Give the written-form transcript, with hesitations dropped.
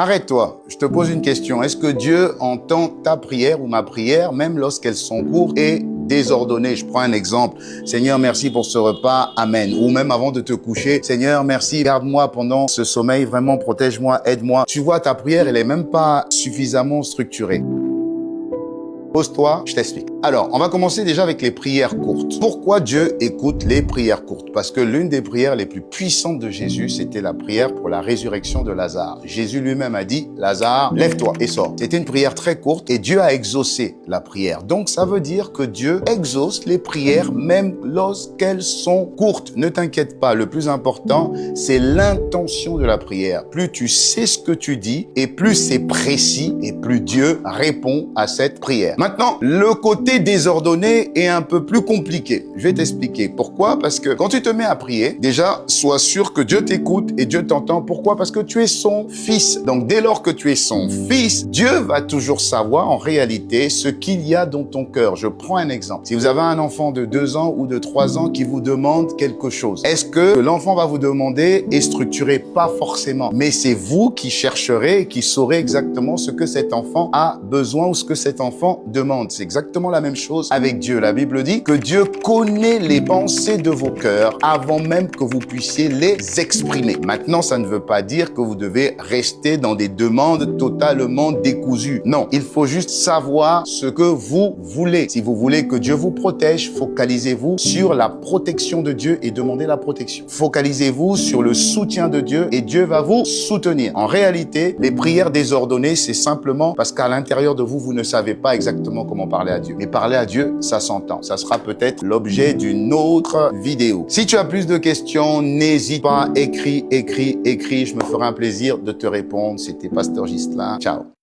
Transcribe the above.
Arrête-toi, je te pose une question. Est-ce que Dieu entend ta prière ou ma prière, même lorsqu'elles sont courtes et désordonnées? Je prends un exemple. Seigneur, merci pour ce repas. Amen. Ou même avant de te coucher, Seigneur, merci, garde-moi pendant ce sommeil. Vraiment, protège-moi, aide-moi. Tu vois, ta prière, elle est même pas suffisamment structurée. Pose-toi, je t'explique. Alors, on va commencer déjà avec les prières courtes. Pourquoi Dieu écoute les prières courtes? Parce que l'une des prières les plus puissantes de Jésus, c'était la prière pour la résurrection de Lazare. Jésus lui-même a dit, Lazare, lève-toi et sors. C'était une prière très courte et Dieu a exaucé la prière. Donc, ça veut dire que Dieu exauce les prières même lorsqu'elles sont courtes. Ne t'inquiète pas, le plus important, c'est l'intention de la prière. Plus tu sais ce que tu dis et plus c'est précis et plus Dieu répond à cette prière. Maintenant, le côté désordonné est un peu plus compliqué. Je vais t'expliquer. Pourquoi? Parce que quand tu te mets à prier, déjà, sois sûr que Dieu t'écoute et Dieu t'entend. Pourquoi? Parce que tu es son fils. Donc, dès lors que tu es son fils, Dieu va toujours savoir en réalité ce qu'il y a dans ton cœur. Je prends un exemple. Si vous avez un enfant de 2 ans ou de 3 ans qui vous demande quelque chose, est-ce que l'enfant va vous demander est structuré? Pas forcément. Mais c'est vous qui chercherez et qui saurez exactement ce que cet enfant a besoin ou ce que cet enfant demande. C'est exactement la même chose avec Dieu. La Bible dit que Dieu connaît les pensées de vos cœurs avant même que vous puissiez les exprimer. Maintenant, ça ne veut pas dire que vous devez rester dans des demandes totalement décousues. Non, il faut juste savoir ce que vous voulez. Si vous voulez que Dieu vous protège, focalisez-vous sur la protection de Dieu et demandez la protection. Focalisez-vous sur le soutien de Dieu et Dieu va vous soutenir. En réalité, les prières désordonnées, c'est simplement parce qu'à l'intérieur de vous, vous ne savez pas exactement comment parler à Dieu. Mais parler à Dieu, ça s'entend. Ça sera peut-être l'objet d'une autre vidéo. Si tu as plus de questions, n'hésite pas, écris. Je me ferai un plaisir de te répondre. C'était Pasteur Ghislain. Ciao.